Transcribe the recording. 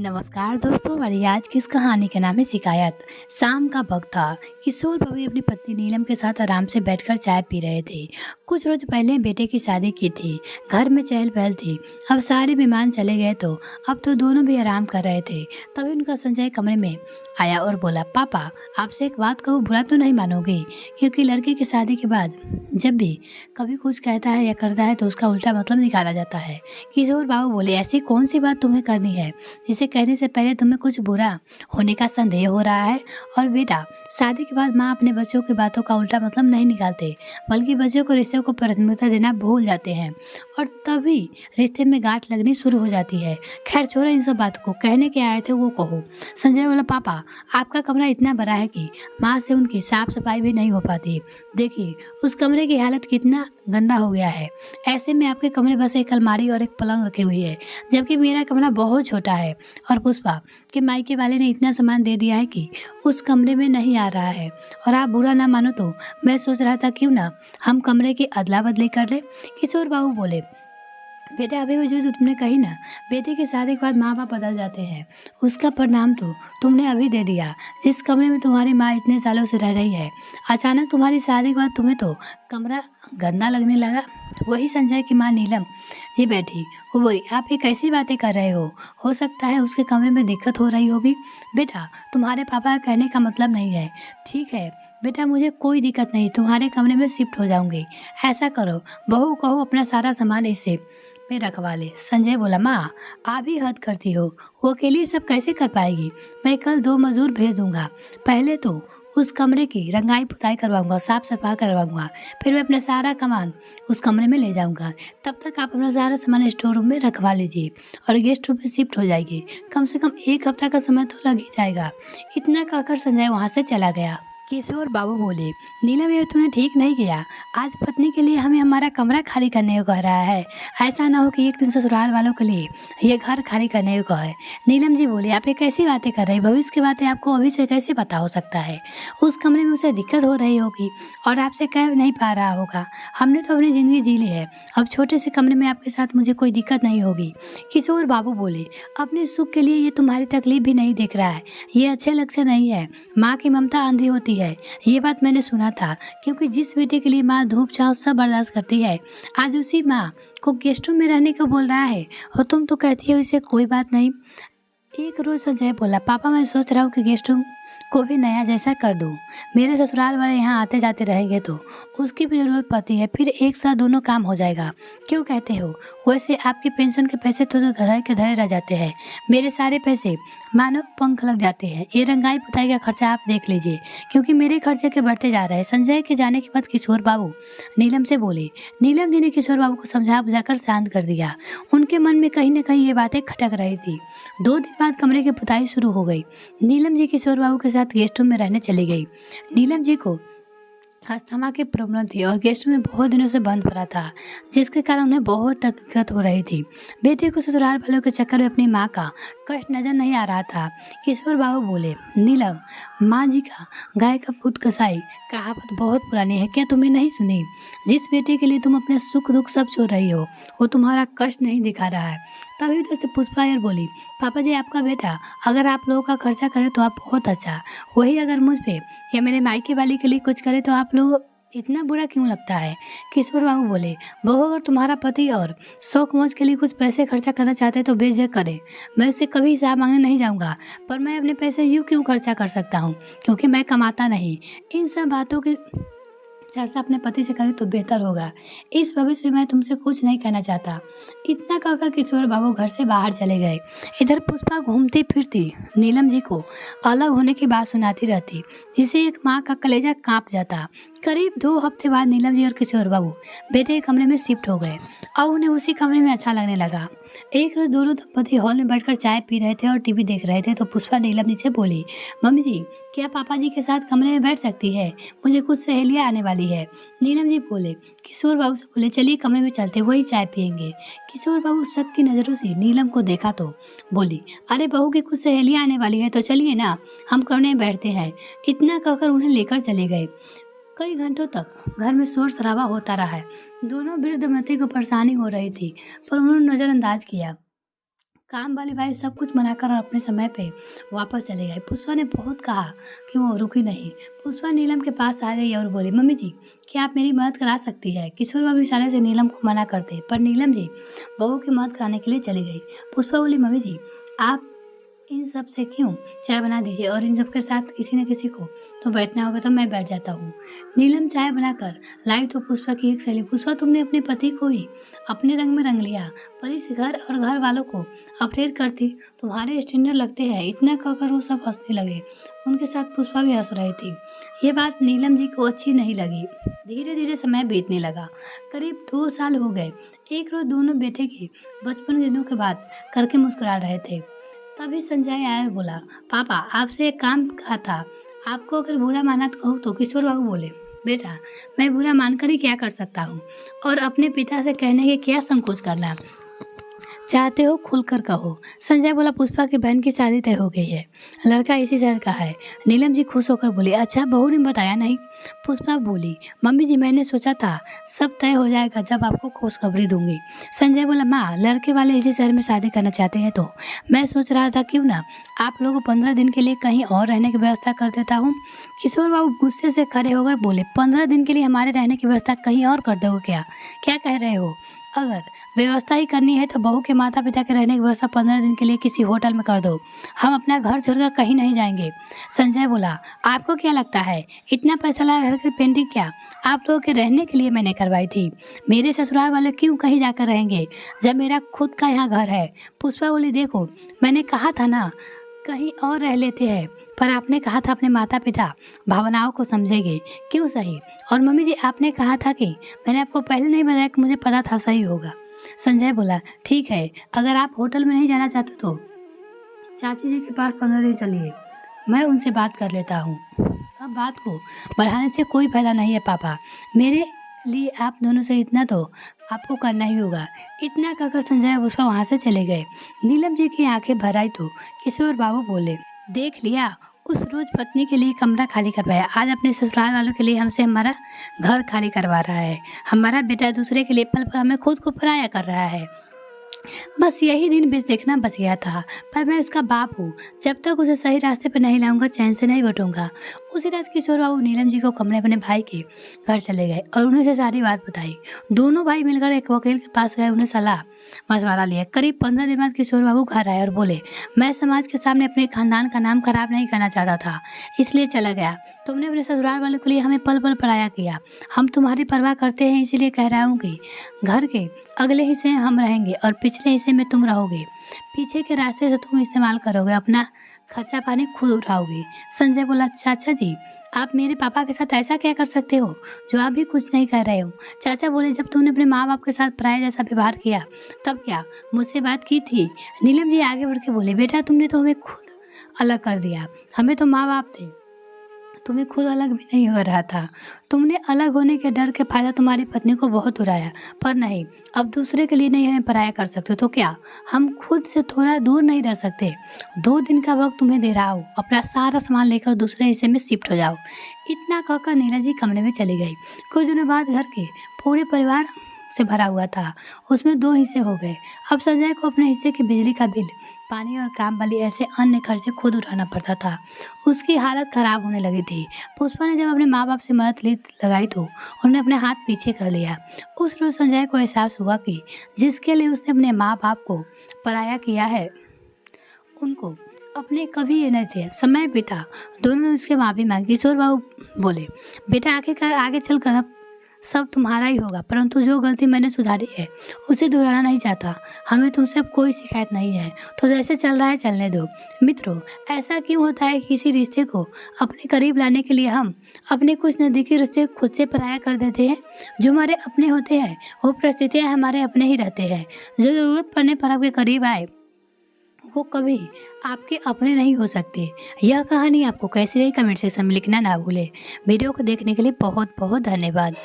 नमस्कार दोस्तों, हमारी आज की इस कहानी का नाम है शिकायत। शाम का वक्त था। किशोर भाभी अपनी पत्नी नीलम के साथ आराम से बैठकर चाय पी रहे थे। कुछ रोज पहले बेटे की शादी की थी। घर में चहल पहल थी। अब सारे मेहमान चले गए तो अब तो दोनों भी आराम कर रहे थे। तभी उनका संजय कमरे में आया और बोला, पापा आपसे एक बात कहूँ, बुरा तो नहीं मानोगे? क्योंकि लड़के की शादी के बाद जब भी कभी कुछ कहता है या करता है तो उसका उल्टा मतलब निकाला जाता है। किशोर बाबू बोले, ऐसी कौन सी बात तुम्हें करनी है जिसे कहने से पहले तुम्हें कुछ बुरा होने का संदेह हो रहा है? और बेटा, शादी के बाद माँ अपने बच्चों की बातों का उल्टा मतलब नहीं निकालते, बल्कि बच्चों को रिश्ते को प्राथमिकता देना भूल जाते हैं और तभी रिश्ते में गांठ लगनी शुरू हो जाती है। खैर छोड़ो इन सब बातों को, कहने के आए थे वो कहो। संजय बोला, पापा आपका कमरा इतना बड़ा है कि माँ से उनकी साफ सफाई भी नहीं हो पाती। देखिए उस कमरे की हालत कितना गंदा हो गया है। ऐसे में आपके कमरे बस एक अलमारी और एक पलंग रखी हुई है, जबकि मेरा कमरा बहुत छोटा है। और पुष्पा के मायके वाले ने इतना सामान दे दिया है कि उस कमरे में नहीं आ रहा है। और आप बुरा ना मानो तो मैं सोच रहा था क्यों ना हम कमरे की अदला बदली कर ले। किशोर बाबू बोले, बेटा अभी वो जो तुमने कही ना, बेटे की शादी के बाद माँ बाप बदल जाते हैं, उसका परिणाम तो तुमने अभी दे दिया। जिस कमरे में तुम्हारी माँ इतने सालों से रह रही है, अचानक तुम्हारी शादी के बाद तुम्हें तो कमरा गंदा लगने लगा। वही संजय की माँ नीलम जी बैठी, वो बोली, आप ये कैसी बातें कर रहे हो सकता है उसके कमरे में दिक्कत हो रही होगी। बेटा तुम्हारे पापा का कहने का मतलब नहीं है। ठीक है बेटा, मुझे कोई दिक्कत नहीं, तुम्हारे कमरे में शिफ्ट हो जाऊंगी। ऐसा करो, बहू कहो अपना सारा सामान इसे में रखवा ले। संजय बोला, माँ आप ही हद करती हो, वो अकेली सब कैसे कर पाएगी? मैं कल 2 मजदूर भेज दूंगा। पहले तो उस कमरे की रंगाई पुताई करवाऊंगा, साफ सफाई करवाऊंगा, फिर मैं अपना सारा सामान उस कमरे में ले जाऊंगा। तब तक आप अपना सारा सामान स्टोर रूम में रखवा लीजिए और गेस्ट रूम में शिफ्ट हो जाएगी। कम से कम 1 हफ्ता का समय तो लग ही जाएगा। इतना कहकर संजय वहाँ से चला गया। किशोर बाबू बोले, नीलम ये तूने ठीक नहीं किया। आज पत्नी के लिए हमें हमारा कमरा खाली करने को कह रहा है। ऐसा ना हो कि एक दिन ससुराल वालों के लिए ये घर खाली करने को कहे। नीलम जी बोली, आप ये कैसी बातें कर रही हैं? भविष्य की बातें आपको अभी से कैसे पता हो सकता है? उस कमरे में उसे दिक्कत हो रही होगी और आपसे कह नहीं पा रहा होगा। हमने तो अपनी ज़िंदगी जी ली है, अब छोटे से कमरे में आपके साथ मुझे कोई दिक्कत नहीं होगी। किशोर बाबू बोले, अपने सुख के लिए ये तुम्हारी तकलीफ भी नहीं देख रहा है, ये अच्छे लक्षण नहीं है। माँ की ममता अंधी होती है, ये बात मैंने सुना था। क्योंकि जिस बेटे के लिए माँ धूप छाँव सब बर्दाश्त करती है, आज उसी माँ को गेस्टों में रहने को बोल रहा है और तुम तो कहती हो इसे कोई बात नहीं। एक रोज संजय बोला, पापा मैं सोच रहा हूँ कि गेस्ट रूम को भी नया जैसा कर दूँ। मेरे ससुराल वाले यहाँ आते जाते रहेंगे तो उसकी भी ज़रूरत पड़ती है, फिर एक साथ दोनों काम हो जाएगा। क्यों कहते हो? वैसे आपके पेंशन के पैसे तो धरे के धरे रह जाते हैं, मेरे सारे पैसे मानो पंख लग जाते हैं। ये रंगाई पुताई का खर्चा आप देख लीजिए, क्योंकि मेरे खर्चे के बढ़ते जा रहे हैं। संजय के जाने के बाद किशोर बाबू नीलम से बोले। नीलम जी ने किशोर बाबू को समझा बुझाकर शांत कर दिया। उनके मन में कहीं न कहीं ये बातें खटक रही थी। 2 दिन बाद कमरे की पुताई शुरू हो गई। नीलम जी किशोर बाबू के साथ गेस्ट रूम में रहने चली गई। नीलम जी को अस्थमा की प्रॉब्लम थी और गेस्ट में बहुत दिनों से बंद पड़ा था, जिसके कारण उन्हें बहुत दिक्कत हो रही थी। बेटे को ससुराल वालों के चक्कर में अपनी माँ का कष्ट नजर नहीं आ रहा था। किशोर बाबू बोले, नीलम, माँ जी का गाय का दूध कसाई कहावत बहुत पुरानी है, क्या तुम्हें नहीं सुनी? जिस बेटे के लिए तुम अपने सुख दुख सब छोड़ रही हो, वो तुम्हारा कष्ट नहीं दिखा रहा है। तभी उधर से पुष्पा यार बोली, पापा जी आपका बेटा अगर आप लोगों का खर्चा करे तो आप बहुत अच्छा, वही अगर मुझ पे या मेरे मायके वाली के लिए कुछ करे तो आप लोग इतना बुरा क्यों लगता है? किशोर बाबू बोले, बहू अगर तुम्हारा पति और शौक मौज के लिए कुछ पैसे खर्चा करना चाहते हैं तो बेझिझक करे, मैं उससे कभी हिसाब मांगने नहीं जाऊंगा। पर मैं अपने पैसे यूँ क्यों खर्चा कर सकता हूँ? क्योंकि मैं कमाता नहीं। इन सब बातों की चर्चा अपने पति से करें तो बेहतर होगा। इस भविष्य में मैं तुमसे कुछ नहीं कहना चाहता। इतना कहकर किशोर बाबू घर से बाहर चले गए। इधर पुष्पा घूमती फिरती नीलम जी को अलग होने की बात सुनाती रहती, जिसे एक माँ का कलेजा कांप जाता। करीब 2 हफ्ते बाद नीलम जी और किशोर बाबू बेटे के कमरे में शिफ्ट हो गए और उन्हें उसी कमरे में अच्छा लगने लगा। एक रोज दोनों दंपति हॉल में बैठकर चाय पी रहे थे और टीवी देख रहे थे तो पुष्पा नीलम जी से बोली, मम्मी जी क्या पापा जी के साथ कमरे में बैठ सकती है? मुझे कुछ सहेलियाँ आने वाली है। नीलम जी बोले। किशोर बाबू से बोले, चलिए कमरे में चलते, वही चाय पियेंगे। किशोर बाबू शक की नजरों से नीलम को देखा तो बोली, अरे बहू की कुछ सहेलियाँ आने वाली है तो चलिए ना, हम कमरे में बैठते हैं। इतना कहकर उन्हें लेकर चले गए। कई घंटों तक घर में शोर शराबा होता रहा। दोनों वृद्ध दंपति को परेशानी हो रही थी, पर उन्होंने नजरअंदाज किया। काम वाली बाई सब कुछ मनाकर अपने समय पे वापस चले गए। पुष्पा ने बहुत कहा कि वो रुकी नहीं। पुष्पा नीलम के पास आ गई और बोली, मम्मी जी, क्या आप मेरी मदद करा सकती है? किशोर बाबू इशारे से नीलम को मना करते, पर नीलम जी बहू की मदद कराने के लिए चली गई। पुष्पा बोली, मम्मी जी, आप इन सब से क्यों? चाय बना दीजिए और इन सब के साथ किसी न किसी को तो बैठना होगा, तो मैं बैठ जाता हूँ। नीलम चाय बनाकर लाई तो पुष्पा की एक सहेली, पुष्पा, तुमने अपने पति को ही अपने रंग में रंग लिया, पर इस घर और घर वालों को अफरेट करती तुम्हारे स्टैंडर्ड लगते हैं। इतना कहकर वो सब हंसने लगे। उनके साथ पुष्पा भी हंस रही थी। ये बात नीलम जी को अच्छी नहीं लगी। धीरे धीरे समय बीतने लगा। करीब 2 साल हो गए। एक रोज दोनों बेटे की बचपन के दिनों के बात करके मुस्कुरा रहे थे। तभी संजय आया और बोला, पापा, आपसे एक काम कहा था, आपको अगर बुरा माना तो कहूँ तो? किशोर बाबू बोले, बेटा, मैं बुरा मानकर ही क्या कर सकता हूँ, और अपने पिता से कहने के क्या संकोच करना, चाहते हो खुलकर कहो। संजय बोला, पुष्पा की बहन की शादी तय हो गई है, लड़का इसी शहर का है। नीलम जी खुश होकर बोली, अच्छा, बहू ने बताया नहीं? पुष्पा बोली, मम्मी जी, मैंने सोचा था सब तय हो जाएगा जब आपको खुशखबरी दूंगी। संजय बोला, माँ, लड़के वाले इसी शहर में शादी करना चाहते हैं तो मैं सोच रहा था क्यों ना आप लोगों को 15 दिन के लिए कहीं और रहने की व्यवस्था कर देता हूँ। किशोर बाबू गुस्से से खड़े होकर बोले, 15 दिन के लिए हमारे रहने की व्यवस्था कहीं और कर दोगे क्या? क्या कह रहे हो? अगर व्यवस्था ही करनी है तो बहू के माता पिता के रहने की व्यवस्था 15 दिन के लिए किसी होटल में कर दो। हम अपना घर छोड़कर कहीं नहीं जाएंगे। संजय बोला, आपको क्या लगता है इतना पैसा लगा घर की पेंटिंग क्या आप लोगों के रहने के लिए मैंने करवाई थी? मेरे ससुराल वाले क्यों कहीं जाकर रहेंगे जब मेरा खुद का यहाँ घर है? पुष्पा बोली, देखो, मैंने कहा था ना कहीं और रह लेते हैं, पर आपने कहा था अपने माता पिता भावनाओं को समझेंगे, क्यों सही? और मम्मी जी, आपने कहा था कि मैंने आपको पहले नहीं बताया कि मुझे पता था सही होगा। संजय बोला, ठीक है, अगर आप होटल में नहीं जाना चाहते तो चाची जी के पास 15 दिन चलिए, मैं उनसे बात कर लेता हूँ। अब बात को बढ़ाने से कोई फायदा नहीं है पापा, मेरे लिए आप दोनों से इतना तो आपको करना ही होगा। इतना कहकर संजय और पुष्पा वहाँ से चले गए। नीलम जी की आंखें भर आई तो किशोर बाबू बोले, देख लिया, उस रोज पत्नी के लिए कमरा खाली करवाया, आज अपने ससुराल वालों के लिए हमसे हमारा घर खाली करवा रहा है। हमारा बेटा दूसरे के लिए पल पल हमें खुद को पराया कर रहा है। बस यही दिन बीच देखना बच गया था, पर मैं उसका बाप हूँ, जब तक उसे सही रास्ते पर नहीं लाऊंगा चैन से नहीं बैठूंगा। उसी रात किशोर बाबू नीलम जी को कमरे अपने भाई के घर चले गए और उन्हें से सारी बात बताई। दोनों भाई मिलकर एक वकील के पास गए, उन्हें सलाह मशवरा लिया। करीब 15 दिन बाद किशोर बाबू घर आए और बोले, मैं समाज के सामने अपने खानदान का नाम खराब नहीं करना चाहता था, इसलिए चला गया। तुमने अपने ससुराल वालों के लिए हमें पल पल पराया किया। हम तुम्हारी परवाह करते हैं, इसीलिए कह रहा हूँ कि घर के अगले हिस्से में हम रहेंगे और पिछले हिस्से में तुम रहोगे। पीछे के रास्ते से तुम इस्तेमाल करोगे, अपना खर्चा पानी खुद उठाओगे। संजय बोला, चाचा जी, आप मेरे पापा के साथ ऐसा क्या कर सकते हो जो आप भी कुछ नहीं कर रहे हो? चाचा बोले, जब तुमने अपने माँ बाप के साथ पराया जैसा व्यवहार किया तब क्या मुझसे बात की थी? नीलम जी आगे बढ़ के बोले, बेटा, तुमने तो हमें खुद अलग कर दिया, हमें तो माँ बाप थे, तुम्हें खुद अलग भी नहीं हो रहा था। तुमने अलग होने के डर के फायदा तुम्हारी पत्नी को बहुत उड़ाया, पर नहीं, अब दूसरे के लिए नहीं हमें पराया कर सकते तो क्या हम खुद से थोड़ा दूर नहीं रह सकते? 2 दिन का वक्त तुम्हें दे रहा हूँ, अपना सारा सामान लेकर दूसरे हिस्से में शिफ्ट हो जाओ। इतना कहकर नीला जी कमरे में चली गई। कुछ दिनों बाद घर के पूरे परिवार से भरा हुआ था, उसमें 2 हिस्से हो गए। अब संजय को अपने हिस्से की बिजली का बिल, पानी और काम वाली ऐसे अन्य खर्चे खुद उठाना पड़ता था। उसकी हालत खराब होने लगी थी। पुष्पा ने जब अपने माँ बाप से मदद लगाई तो उन्होंने अपने हाथ पीछे कर लिया। उस रोज संजय को एहसास हुआ कि जिसके लिए उसने अपने माँ बाप को पराया किया है, उनको अपने कभी ये नहीं थे। समय बीता, दोनों ने उसके माफ़ी मांगी। किशोर बाबू बोले, बेटा, आगे चलकर अब सब तुम्हारा ही होगा, परंतु जो गलती मैंने सुधारी है उसे दोहराना नहीं चाहता। हमें तुमसे अब कोई शिकायत नहीं है, तो जैसे चल रहा है चलने दो। मित्रों, ऐसा क्यों होता है कि किसी रिश्ते को अपने करीब लाने के लिए हम अपने कुछ नज़दीकी रिश्ते खुद से पराया कर देते हैं? जो हमारे अपने होते हैं वो परिस्थितियाँ हमारे अपने ही रहते हैं। जो ज़रूरत पड़ने पर आपके करीब आए वो कभी आपके अपने नहीं हो सकते। यह कहानी आपको कैसी रही कमेंट सेक्शन में लिखना ना भूलें। वीडियो को देखने के लिए बहुत बहुत धन्यवाद।